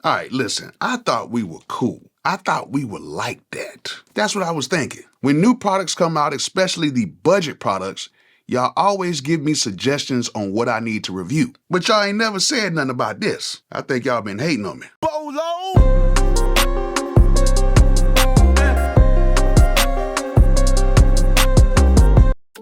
All right, listen, I thought we were cool. I thought we were like that. That's what I was thinking. When new products come out, especially the budget products, y'all always give me suggestions on what I need to review. But y'all ain't never said nothing about this. I think y'all been hating on me. Bolo!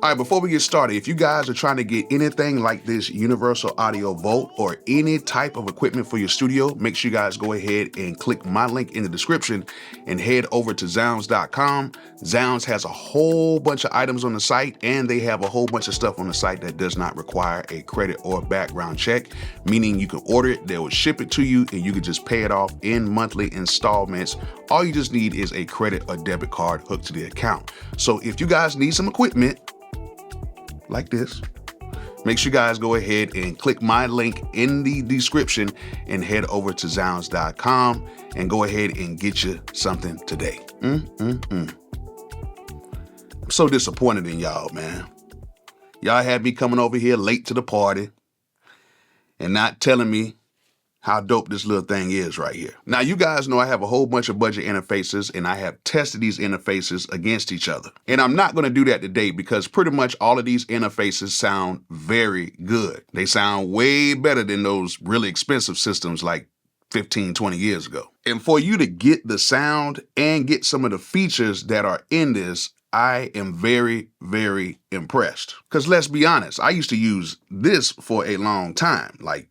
All right, before we get started, if you guys are trying to get anything like this universal audio Volt or any type of equipment for your studio, make sure you guys go ahead and click my link in the description and head over to zounds.com. Zounds has a whole bunch of items on the site, and they have a whole bunch of stuff on the site that does not require a credit or background check, meaning you can order it, they will ship it to you, and you can just pay it off in monthly installments. All you just need is a credit or debit card hooked to the account. So if you guys need some equipment, like this, make sure you guys go ahead and click my link in the description and head over to zounds.com and go ahead and get you something today. I'm so disappointed in y'all, man. Y'all had me coming over here late to the party and not telling me how dope this little thing is right here. Now, you guys know I have a whole bunch of budget interfaces, and I have tested these interfaces against each other. And I'm not going to do that today because pretty much all of these interfaces sound very good. They sound way better than those really expensive systems like 15, 20 years ago. And for you to get the sound and get some of the features that are in this, I am very, very impressed. Because let's be honest, I used to use this for a long time. Like,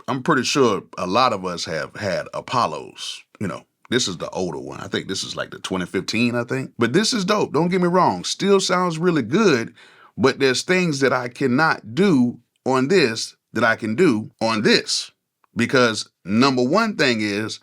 I'm pretty sure a lot of us have had Apollos. You know, this is the older one. I think this is like the 2015, I think. But this is dope. Don't get me wrong. Still sounds really good, but there's things that I cannot do on this that I can do on this. Because number one thing is,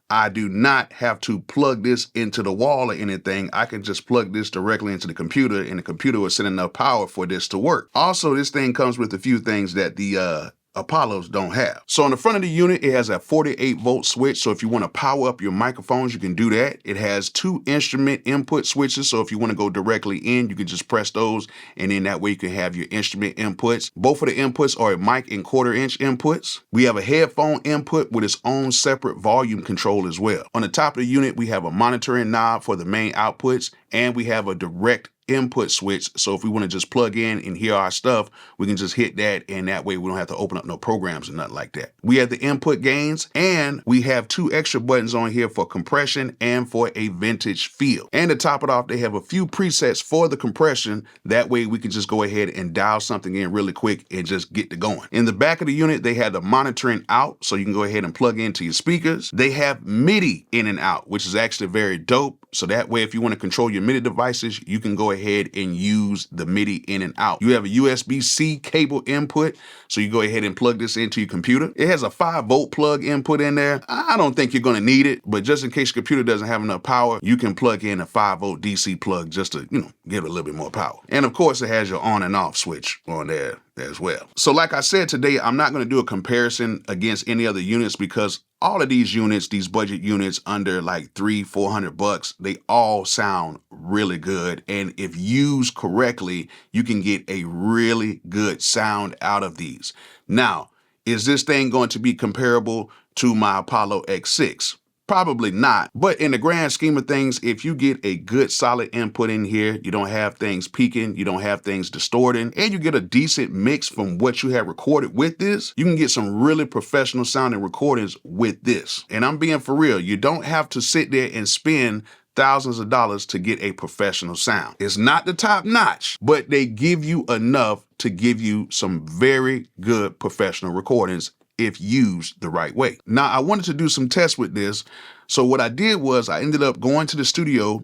I do not have to plug this into the wall or anything. I can just plug this directly into the computer, and the computer will send enough power for this to work. Also, this thing comes with a few things that the Apollos don't have. So on the front of the unit, it has a 48-volt switch. So if you want to power up your microphones, you can do that. It has 2 instrument input switches. So if you want to go directly in, you can just press those, and then that way you can have your instrument inputs. Both of the inputs are a mic and 1/4-inch inputs. We have a headphone input with its own separate volume control as well. On the top of the unit, we have a monitoring knob for the main outputs, and we have a direct input switch. So if we want to just plug in and hear our stuff, we can just hit that, and that way we don't have to open up no programs or nothing like that. We have the input gains, and we have 2 extra buttons on here for compression and for a vintage feel. And to top it off, they have a few presets for the compression. That way we can just go ahead and dial something in really quick and just get to going. In the back of the unit, they have the monitoring out, so you can go ahead and plug into your speakers. They have MIDI in and out, which is actually very dope. So that way, if you want to control your MIDI devices, you can go ahead and use the MIDI in and out. You have a USB-C cable input, so you go ahead and plug this into your computer. It has a 5-volt plug input in there. I don't think you're going to need it, but just in case your computer doesn't have enough power, you can plug in a 5-volt DC plug just to, give it a little bit more power. And of course, it has your on and off switch on there as well. So like I said today, I'm not going to do a comparison against any other units because all of these units, these budget units under like $300-400, they all sound really good. And if used correctly, you can get a really good sound out of these. Now, is this thing going to be comparable to my Apollo X6? Probably not, but in the grand scheme of things, if you get a good solid input in here, you don't have things peaking, you don't have things distorting, and you get a decent mix from what you have recorded with this, you can get some really professional sounding recordings with this. And I'm being for real, you don't have to sit there and spend thousands of dollars to get a professional sound. It's not the top notch, but they give you enough to give you some very good professional recordings if used the right way. Now, I wanted to do some tests with this. So what I did was I ended up going to the studio,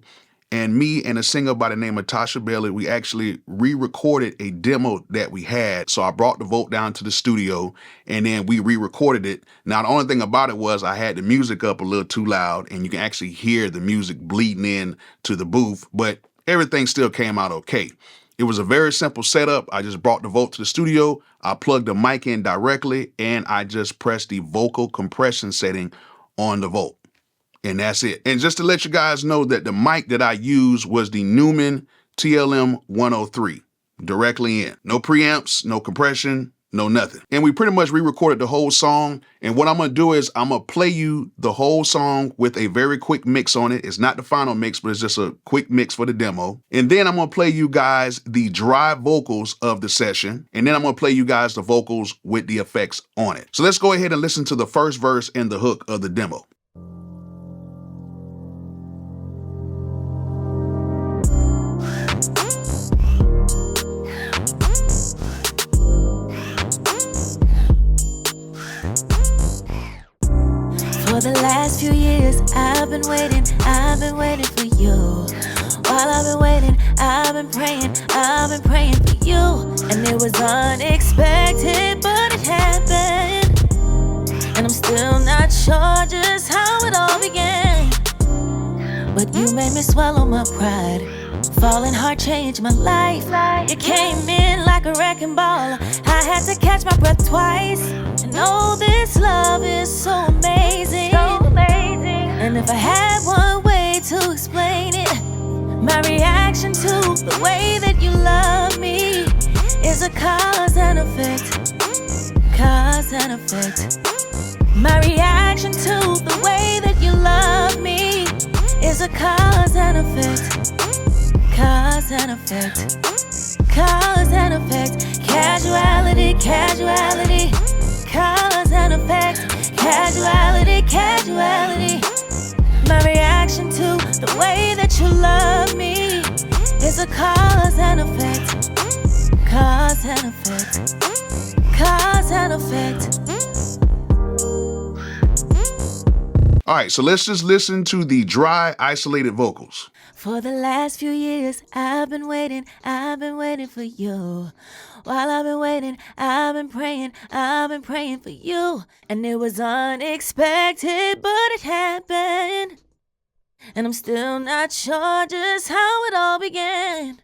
and me and a singer by the name of Tasha Bailey, we actually re-recorded a demo that we had. So I brought the Volt down to the studio, and then we re-recorded it. Now, the only thing about it was I had the music up a little too loud, and you can actually hear the music bleeding in to the booth, but everything still came out okay. It was a very simple setup. I just brought the Volt to the studio, I plugged the mic in directly, and I just pressed the vocal compression setting on the Volt. And that's it. And just to let you guys know that the mic that I used was the Neumann TLM 103, directly in. No preamps, no compression, No nothing. And we pretty much re-recorded the whole song. And what I'm going to do is I'm going to play you the whole song with a very quick mix on it. It's not the final mix, but it's just a quick mix for the demo. And then I'm going to play you guys the dry vocals of the session. And then I'm going to play you guys the vocals with the effects on it. So let's go ahead and listen to the first verse and the hook of the demo. For the last few years, I've been waiting for you. While I've been waiting, I've been praying for you. And it was unexpected, but it happened. And I'm still not sure just how it all began. But you made me swallow my pride. Falling hard changed my life. You came in like a wrecking ball. I had to catch my breath twice. And oh, this love is so amazing. And if I had one way to explain it, my reaction to the way that you love me is a cause and effect. Cause and effect. My reaction to the way that you love me is a cause and effect. Cause and effect. Cause and effect. Casuality, casuality. Cause and effect. Casuality, casuality. My reaction to the way that you love me is a cause and effect. Cause and effect. Cause and effect. All right, so let's just listen to the dry, isolated vocals. For the last few years, I've been waiting for you. While I've been waiting, I've been praying for you. And it was unexpected, but it happened. And I'm still not sure just how it all began.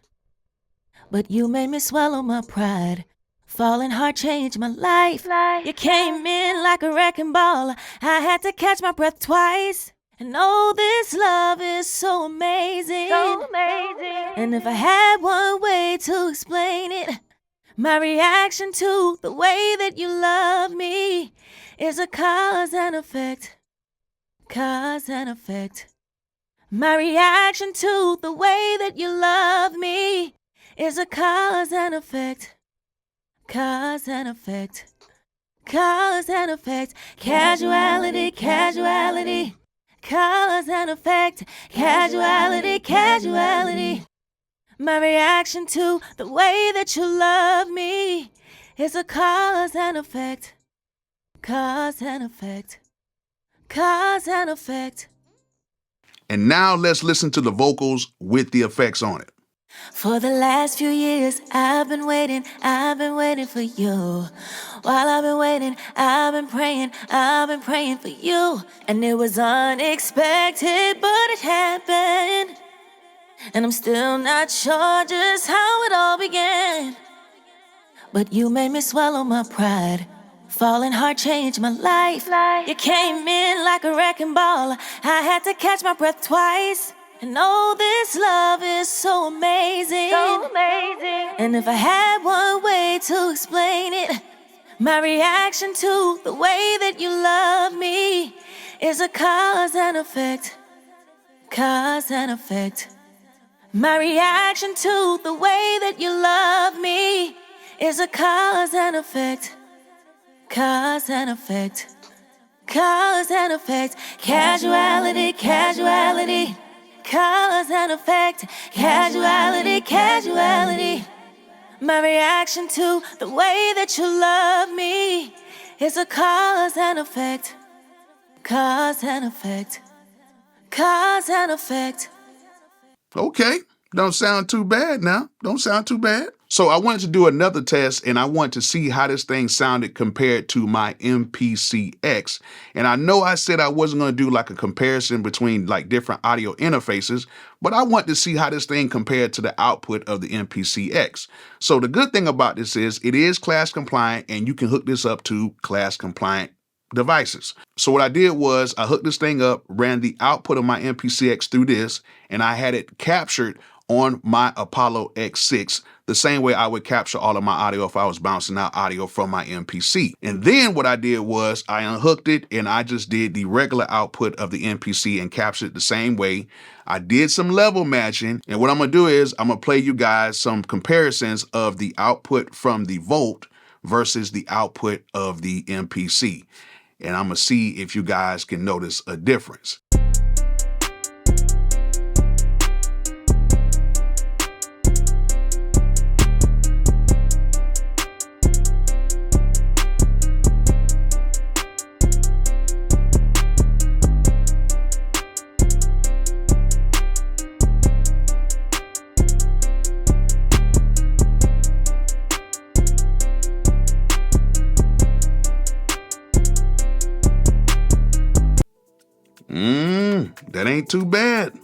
But you made me swallow my pride. Falling hard changed my life. You came in like a wrecking ball. I had to catch my breath twice. And oh, this love is so amazing. And if I had one way to explain it, my reaction to the way that you love me is a cause and effect. Cause and effect. My reaction to the way that you love me is a cause and effect. Cause and effect. Cause and effect. Casuality, casuality. Cause and effect. Casuality, casuality. My reaction to the way that you love me is a cause and effect. Cause and effect. Cause and effect. And now let's listen to the vocals with the effects on it. For the last few years, I've been waiting for you. While I've been waiting, I've been praying for you. And it was unexpected, but it happened. And I'm still not sure just how it all began. But you made me swallow my pride. Falling hard changed my life. You came in like a wrecking ball. I had to catch my breath twice. And oh, this love is so amazing. And if I had one way to explain it, my reaction to the way that you love me is a cause and effect. Cause and effect. My reaction to the way that you love me is a cause and effect. Cause and effect. Cause and effect. Casuality, casuality. Cause and effect. Casuality, casuality. My reaction to the way that you love me is a cause and effect. Cause and effect. Cause and effect. Okay, don't sound too bad now. Don't sound too bad. So I wanted to do another test, and I wanted to see how this thing sounded compared to my MPC X. And I know I said I wasn't going to do like a comparison between like different audio interfaces, but I want to see how this thing compared to the output of the MPC X. So the good thing about this is it is class compliant, and you can hook this up to class compliant devices. So what I did was I hooked this thing up, ran the output of my MPC X through this, and I had it captured on my Apollo X6, the same way I would capture all of my audio if I was bouncing out audio from my MPC. And then what I did was I unhooked it and I just did the regular output of the MPC and captured it the same way. I did some level matching, and what I'm gonna do is I'm gonna play you guys some comparisons of the output from the Volt versus the output of the MPC. And I'm gonna see if you guys can notice a difference. That ain't too bad.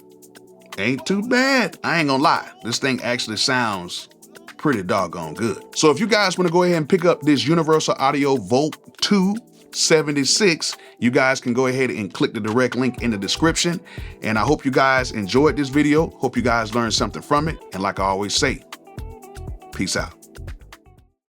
Ain't too bad. I ain't gonna lie. This thing actually sounds pretty doggone good. So if you guys want to go ahead and pick up this Universal Audio Volt 276, you guys can go ahead and click the direct link in the description. And I hope you guys enjoyed this video. Hope you guys learned something from it. And like I always say, peace out.